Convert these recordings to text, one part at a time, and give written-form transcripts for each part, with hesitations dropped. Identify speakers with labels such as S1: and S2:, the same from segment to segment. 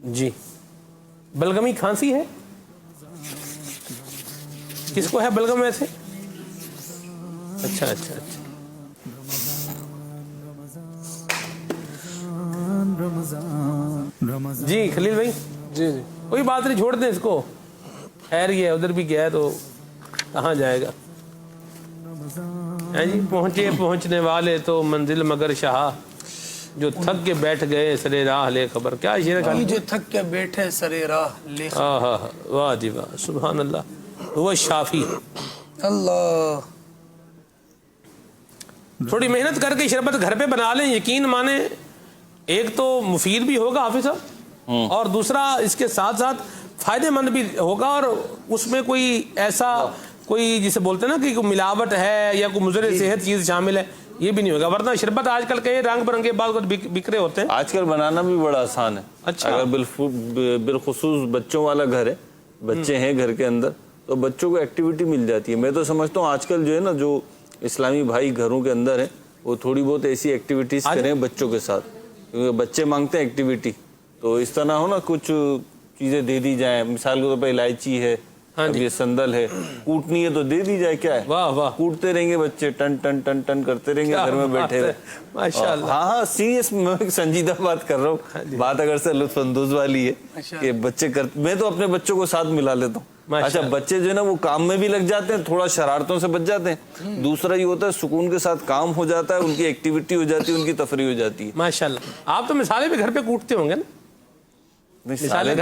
S1: جی بلغمی کھانسی ہے؟ کس کو ہے بلغم ویسے؟ اچھا اچھا اچھا جی خلیل بھائی،
S2: جی جی
S1: کوئی بات نہیں، چھوڑ دیں اس کو، خیر ہی ہے، ادھر بھی گیا ہے تو کہاں جائے گا؟ جی پہنچے پہنچنے والے تو منزل مگر شاہ، جو تھک کے بیٹھ گئے سرے راہ لے خبر. کیا شعر ہے؟
S2: جو تھک کے بیٹھے سرے راہ لے
S1: ہاں واہ جی واہ، سبحان اللہ، وہ شافی.
S2: اللہ.
S1: تھوڑی محنت کر کے شربت گھر پہ بنا لیں، یقین مانیں ایک تو مفید بھی ہوگا حافظ صاحب، اور دوسرا اس کے ساتھ ساتھ فائدہ مند بھی ہوگا، اور اس میں کوئی ایسا کوئی جسے بولتے ہیں نا کہ کوئی ملاوٹ ہے یا کوئی مضر صحت چیز شامل ہے، یہ بھی نہیں ہوگا. ورنہ شربت آج کل کے رنگ برنگے بعض بک رہے ہوتے ہیں.
S3: آج کل بنانا بھی بڑا آسان ہے.
S1: اچھا.
S3: اگر بالخصوص بچوں والا گھر ہے، بچے ہیں گھر کے اندر، تو بچوں کو ایکٹیویٹی مل جاتی ہے. میں تو سمجھتا ہوں آج کل جو ہے نا، جو اسلامی بھائی گھروں کے اندر ہیں، وہ تھوڑی بہت ایسی ایکٹیویٹیز کریں بچوں کے ساتھ، کیونکہ بچے مانگتے ہیں ایکٹیویٹی. تو اس طرح ہو نا، کچھ چیزیں دے دی جائیں. مثال کے طور پہ الائچی ہے، اب یہ سندل ہے، کوٹنی ہے تو دے دی جائے. کیا ہے،
S1: واہ واہ،
S3: کوٹتے رہیں گے بچے، ٹن ٹن ٹن ٹن کرتے رہیں گے گھر میں بیٹھے ہوئے.
S1: ماشاءاللہ.
S3: ہاں سیریس، میں سنجیدہ بات کر رہا ہوں. بات اگر سے لطف اندوز والی ہے کہ بچے میں تو اپنے بچوں کو ساتھ ملا لیتا ہوں. اچھا بچے جو ہے نا، وہ کام میں بھی لگ جاتے ہیں، تھوڑا شرارتوں سے بچ جاتے ہیں. دوسرا یہ ہوتا ہے سکون کے ساتھ کام ہو جاتا ہے، ان کی ایکٹیویٹی ہو جاتی ہے، ان کی تفریح ہو جاتی ہے.
S1: ماشاءاللہ. آپ تو مثالیں بھی گھر پہ کوٹتے ہوں گے نا؟
S3: سارے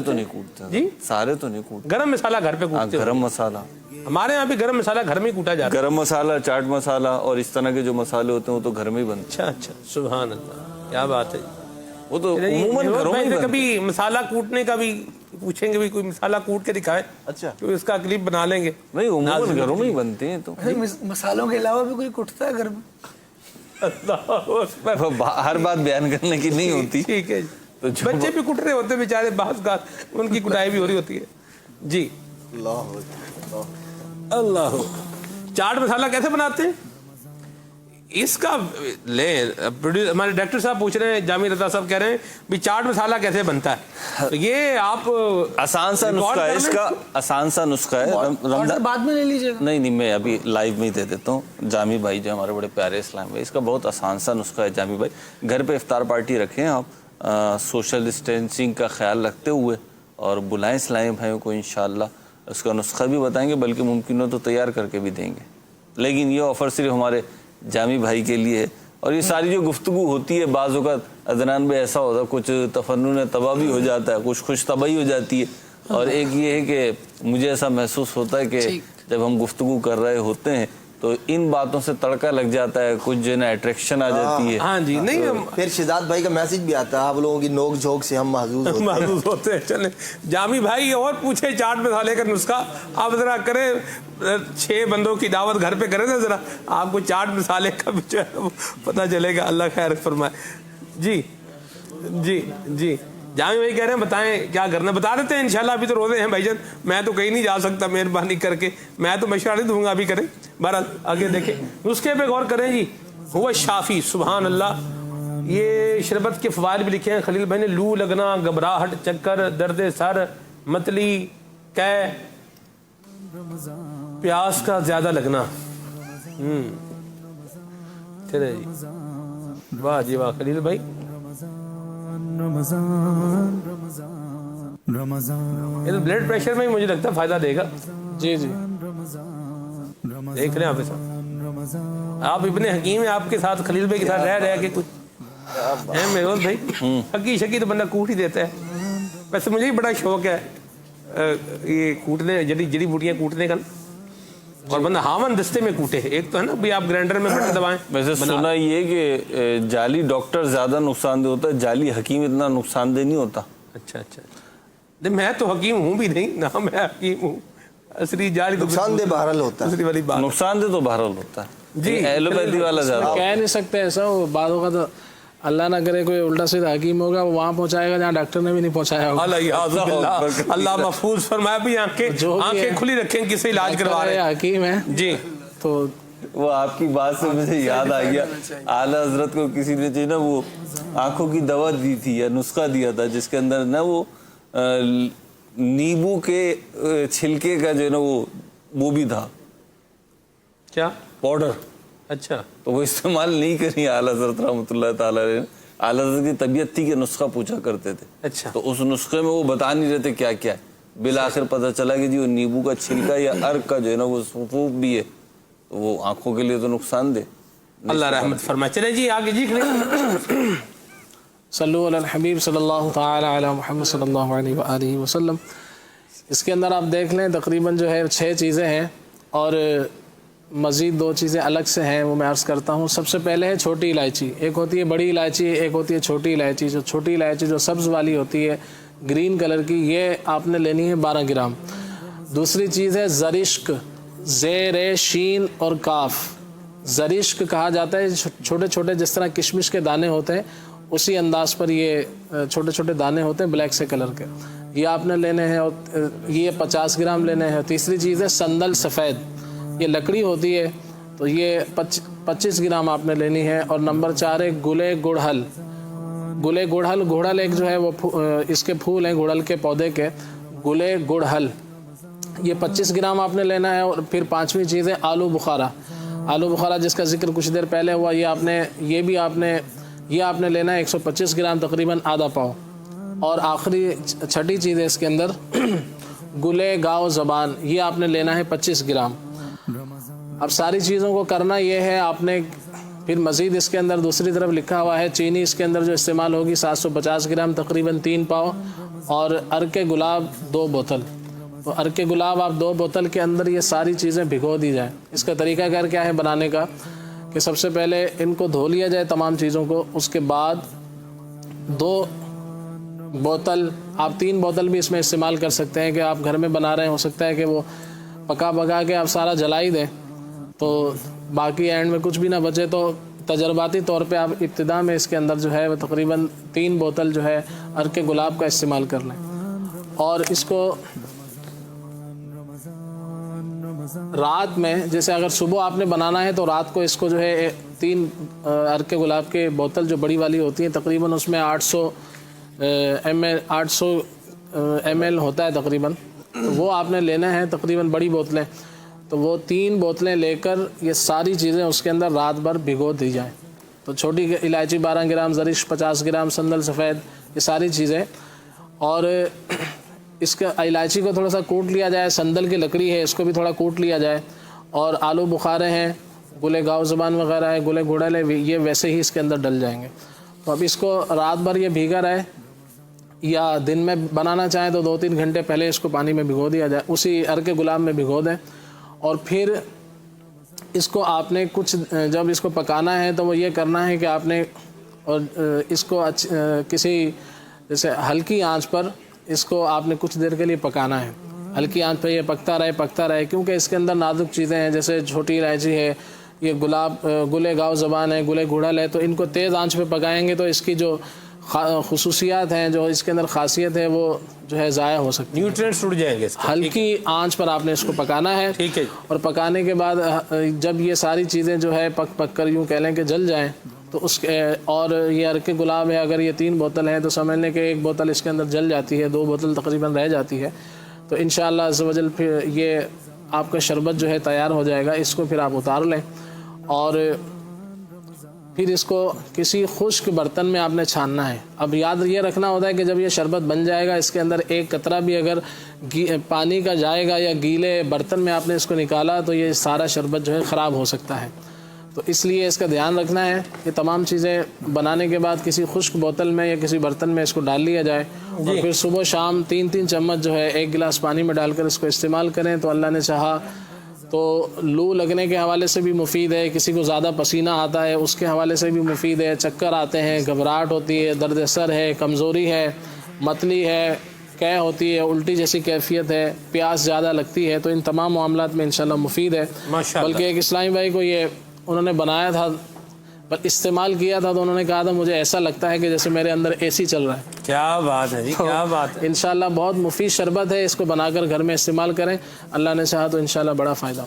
S3: تو نہیں کوٹتے.
S1: جی
S3: سارے تو نہیں کوٹتے.
S1: گرم مسالہ گھر پہ کوٹتے؟
S3: گرم مسالہ
S1: ہمارے یہاں بھی گرم مسالہ گھر میں ہی کوٹا جاتا ہے.
S3: گرم مسالہ، چاٹ مسالہ اور اس طرح کے جو مسالے ہوتے ہیں وہ تو گھر میں ہی بنتے ہیں.
S1: اچھا اچھا، سبحان اللہ، کیا بات ہے.
S3: وہ تو عموماً گھروں میں ہی بنتے ہیں.
S1: کبھی مسالہ کوٹنے کا بھی پوچھیں گے، بھی کوئی مسالہ کوٹ کے دکھائے.
S3: اچھا،
S1: تو اس کا کلپ بنا لیں گے.
S3: نہیں عموماً گھروں میں ہی بنتے ہیں. تو
S2: مسالوں کے علاوہ بھی کوئی کٹتا ہے گھر میں؟
S3: ہر بات بیان کرنے کی نہیں ہوتی.
S1: ٹھیک ہے. بچے بھی کٹ رہے ہوتے بیچارے، بعض کا ان کی کٹائی بھی ہو رہی ہوتی ہے. جی اللہ. چاٹ مسالہ کیسے بناتے ہیں؟ اس کا لیں، ہمارے ڈاکٹر صاحب پوچھ رہے ہیں، جامی رضا صاحب کہہ رہے ہیں بھی چاٹ مسالہ کیسے بنتا ہے. تو یہ آپ
S3: آسان سا نسخہ ہے اس کا، آسان سا نسخہ ہے.
S2: رمضان بعد میں لے لیجیے.
S3: نہیں میں ابھی لائیو میں دے دیتا ہوں. جامی بھائی جو ہمارے بڑے پیارے اسلام بھائی، اس کا بہت آسان سا نسخہ ہے. جامی بھائی گھر پہ افطار پارٹی رکھیں آپ، سوشل ڈسٹینسنگ کا خیال رکھتے ہوئے، اور بلائیں اسلامی بھائیوں کو. انشاءاللہ اس کا نسخہ بھی بتائیں گے، بلکہ ممکن ہو تو تیار کر کے بھی دیں گے. لیکن یہ آفر صرف ہمارے جامی بھائی کے لیے ہے. اور یہ ساری جو گفتگو ہوتی ہے، بعض اوقات عدنان میں ایسا ہوتا ہے، کچھ تفنن تباہ بھی ہو جاتا ہے، کچھ خوش طبعی ہو جاتی ہے. اور ایک یہ ہے کہ مجھے ایسا محسوس ہوتا ہے کہ جب ہم گفتگو کر رہے ہوتے ہیں تو ان باتوں سے تڑکا لگ جاتا ہے، کچھ جو ہے نا اٹریکشن آ جاتی ہے.
S1: ہاں جی. نہیں
S4: پھر شہزاد بھائی کا میسج بھی آتا ہے، آپ لوگوں کی نوک جھوک سے ہم محظوظ
S1: ہوتے ہیں. چلیں جامی بھائی اور پوچھے چاٹ مسالے کا نسخہ آپ ذرا کریں. 6 بندوں کی دعوت گھر پہ کریں نا ذرا، آپ کو چاٹ مسالے کا بھی جو ہے پتہ چلے گا. اللہ خیر فرمائے. جی جی جی جامی بھائی کہہ رہے ہیں بتائیں کیا کرنا. بتا دیتے ہیں انشاءاللہ. ابھی تو روزے ہیں بھائی جان، میں تو کہیں نہیں جا سکتا، مہربانی کر کے میں تو مشورہ نہیں دوں گا. ابھی کریں، بہرحال آگے دیکھیں. نسخے پہ غور کریں. جی ہوا شافی، سبحان اللہ. یہ شربت کے فوائد بھی لکھے ہیں خلیل بھائی نے. لو لگنا، گھبراہٹ، چکر، درد سر، متلی، قے، پیاس کا زیادہ لگنا. چلے جی، واہ جی واہ خلیل بھائی. بلڈ پریشر میں مجھے لگتا ہے فائدہ دے گا.
S2: جی جی
S1: دیکھ رہے ہیں آپ ابن حکیم ہیں، آپ کے ساتھ خلیل بھائی کے ساتھ رہ کے کچھ ہیں میروز بھائی. حقی شکی تو بندہ کوٹ ہی دیتا ہے. ویسے مجھے بھی بڑا شوق ہے یہ کوٹنے، جڑی بوٹیاں کوٹنے کا، اور بندہ ہاون دستے میں کوٹے. ایک تو ہے نا بھی آپ گرینڈر میں بٹن دبائیں.
S3: ویسے سنا یہ کہ جعلی ڈاکٹر زیادہ نقصان دہ ہوتا ہے، جعلی حکیم اتنا نقصان دہ نہیں ہوتا.
S1: اچھا اچھا. میں تو حکیم ہوں بھی نہیں نہ، میں حکیم ہوں. اصلی جعلی
S4: نقصان دہ بہرحال ہوتا ہے.
S1: والی بات
S3: نقصان دہ تو بہرحال ہوتا ہے.
S1: جی
S3: ایلوپیتھی والا زیادہ
S2: کہہ نہیں سکتے ایسا. بعضوں کا تو اللہ نہ کرے کوئی الٹا سیدھا حکیم ہوگا، وہ وہاں پہنچائے گا جہاں ڈاکٹر نے بھی نہیں پہنچایا ہوگا.
S1: اللہ محفوظ فرمائے. بھی آنکھیں کھلی رکھیں کسے علاج کروا رہے ہیں.
S2: حکیم ہے
S1: جی
S2: تو
S3: وہ آپ کی بات سے مجھے یاد آ گیا, اعلیٰ حضرت کو کسی نے جو نا وہ آنکھوں کی دوا دی تھی یا نسخہ دیا تھا جس کے اندر نا وہ نیبو کے چھلکے کا جو ہے نا وہ بھی تھا
S1: کیا
S3: پاؤڈر.
S1: اچھا
S3: تو وہ استعمال نہیں کری اعلیٰ حضرت رحمۃ اللہ تعالی علیہ. اعلیٰ حضرت کی طبیعت تھی کہ نسخہ پوچھا کرتے تھے.
S1: اچھا
S3: تو اس نسخے میں وہ بتا نہیں رہتے کیا کیا ہے. بالآخر پتہ چلا کہ جی وہ نیبو کا چھلکا یا ارک کا جو ہے نا وہ سفوف بھی ہے, تو وہ آنکھوں کے لیے تو نقصان دہ.
S1: اللہ رحمت فرمائے. چلے جی آگے جی.
S2: صلو علی الحبیب صلی اللہ تعالی علی محمد صلی اللہ علیہ وآلہ وسلم. اس کے اندر آپ دیکھ لیں تقریباً جو ہے 6 چیزیں ہیں اور مزید 2 چیزیں الگ سے ہیں, وہ میں عرض کرتا ہوں. سب سے پہلے ہے چھوٹی الائچی. ایک ہوتی ہے بڑی الائچی, ایک ہوتی ہے چھوٹی الائچی. جو چھوٹی الائچی جو سبز والی ہوتی ہے گرین کلر کی, یہ آپ نے لینی ہے 12 گرام. دوسری چیز ہے زرشک, زیر شین اور کاف. زرشک کہا جاتا ہے چھوٹے چھوٹے جس طرح کشمش کے دانے ہوتے ہیں اسی انداز پر یہ چھوٹے چھوٹے دانے ہوتے ہیں بلیک سے کلر کے, یہ آپ نے لینے ہیں اور یہ 50 گرام لینے ہیں. تیسری چیز ہے سندل سفید, یہ لکڑی ہوتی ہے تو یہ 25 گرام آپ نے لینی ہے. اور نمبر 4 ہے گلے گڑہل. گلے گڑہل, گڑہل ایک جو ہے وہ اس کے پھول ہیں گڑہل کے پودے کے, گلے گڑہل, یہ 25 گرام آپ نے لینا ہے. اور پھر 5ویں چیز ہے آلو بخارا. آلو بخارا جس کا ذکر کچھ دیر پہلے ہوا, یہ آپ نے لینا ہے 125 گرام, تقریباً آدھا پاؤ. اور آخری چھٹی چیز ہے اس کے اندر گلے گاؤ زبان, یہ آپ نے لینا ہے 25 گرام. اب ساری چیزوں کو کرنا یہ ہے آپ نے. پھر مزید اس کے اندر دوسری طرف لکھا ہوا ہے چینی اس کے اندر جو استعمال ہوگی 750 گرام, تقریباً 3 پاؤ. اور عرق گلاب 2 بوتل. تو عرق گلاب آپ 2 بوتل کے اندر یہ ساری چیزیں بھگو دی جائیں. اس کا طریقہ کار کیا ہے بنانے کا کہ سب سے پہلے ان کو دھو لیا جائے تمام چیزوں کو. اس کے بعد 2 بوتل, آپ 3 بوتل بھی اس میں استعمال کر سکتے ہیں کہ آپ گھر میں بنا رہے ہیں, ہو سکتا ہے کہ وہ پکا کے آپ سارا جلا ہی دیں تو باقی اینڈ میں کچھ بھی نہ بچے. تو تجرباتی طور پہ آپ ابتدا میں اس کے اندر جو ہے وہ تقریباً 3 بوتل جو ہے عرق گلاب کا استعمال کر لیں. اور اس کو رات میں, جیسے اگر صبح آپ نے بنانا ہے تو رات کو اس کو جو ہے 3 عرق گلاب کے بوتل جو بڑی والی ہوتی ہیں تقریباً اس میں 800 ml ہوتا ہے تقریباً, وہ آپ نے لینا ہے تقریباً بڑی بوتلیں. تو وہ 3 بوتلیں لے کر یہ ساری چیزیں اس کے اندر رات بھر بھگو دی جائیں. تو چھوٹی الائچی 12 گرام, زرش 50 گرام, سندل سفید, یہ ساری چیزیں. اور اس کا الائچی کو تھوڑا سا کوٹ لیا جائے, سندل کی لکڑی ہے اس کو بھی تھوڑا کوٹ لیا جائے. اور آلو بخارے ہیں, گلے گاؤ زبان وغیرہ ہے, گلے گڑہل ہے, یہ ویسے ہی اس کے اندر ڈل جائیں گے. تو اب اس کو رات بھر یہ بھیگا رہے, یا دن میں بنانا چاہیں تو 2-3 گھنٹے پہلے اس کو پانی میں بھگو دیا جائے, اسی عرق گلاب میں بھگو دیں. اور پھر اس کو آپ نے جب اس کو پکانا ہے تو وہ یہ کرنا ہے کہ آپ نے اور اس کو کسی جیسے ہلکی آنچ پر اس کو آپ نے کچھ دیر کے لیے پکانا ہے. ہلکی آنچ پہ یہ پکتا رہے کیونکہ اس کے اندر نازک چیزیں ہیں جیسے چھوٹی الائچی ہے, یہ گلے گاؤ زبان ہے, گلے گڑہل ہے. تو ان کو تیز آنچ پہ پکائیں گے تو اس کی جو خصوصیات ہیں, جو اس کے اندر خاصیت ہے, وہ جو ہے ضائع ہو سکتی ہے,
S1: نیوٹرینٹس اڑ جائیں گے.
S2: ہلکی آنچ پر آپ نے اس کو پکانا ہے.
S1: ٹھیک ہے.
S2: اور پکانے کے بعد جب یہ ساری چیزیں جو ہے پک کر یوں کہہ لیں کہ جل جائیں تو اس کے, اور یہ عرق گلاب ہے اگر یہ 3 بوتل ہیں تو سمجھ لیں کہ 1 بوتل اس کے اندر جل جاتی ہے, 2 بوتل تقریباً رہ جاتی ہے. تو انشاءاللہ عز و جل پھر یہ آپ کا شربت جو ہے تیار ہو جائے گا. اس کو پھر آپ اتار لیں اور پھر اس کو کسی خشک برتن میں آپ نے چھاننا ہے. اب یاد یہ رکھنا ہوتا ہے کہ جب یہ شربت بن جائے گا اس کے اندر 1 قطرہ بھی اگر پانی کا جائے گا یا گیلے برتن میں آپ نے اس کو نکالا تو یہ سارا شربت جو ہے خراب ہو سکتا ہے. تو اس لیے اس کا دھیان رکھنا ہے. یہ تمام چیزیں بنانے کے بعد کسی خشک بوتل میں یا کسی برتن میں اس کو ڈال لیا جائے اور پھر صبح شام 3 چمچ جو ہے 1 گلاس پانی میں ڈال کر اس کو استعمال کریں تو اللہ نے چاہا تو لو لگنے کے حوالے سے بھی مفید ہے, کسی کو زیادہ پسینہ آتا ہے اس کے حوالے سے بھی مفید ہے, چکر آتے ہیں, گھبراہٹ ہوتی ہے, درد سر ہے, کمزوری ہے, متلی ہے, قے ہوتی ہے, الٹی جیسی کیفیت ہے, پیاس زیادہ لگتی ہے, تو ان تمام معاملات میں انشاءاللہ مفید ہے. بلکہ ایک اسلامی بھائی کو یہ انہوں نے بنایا تھا پر استعمال کیا تھا تو انہوں نے کہا تھا مجھے ایسا لگتا ہے کہ جیسے میرے اندر اے سی چل رہا ہے.
S1: کیا بات ہے جی, کیا بات ہے.
S2: انشاءاللہ بہت مفید شربت ہے, اس کو بنا کر گھر میں استعمال کریں, اللہ نے چاہا تو انشاءاللہ بڑا فائدہ ہو.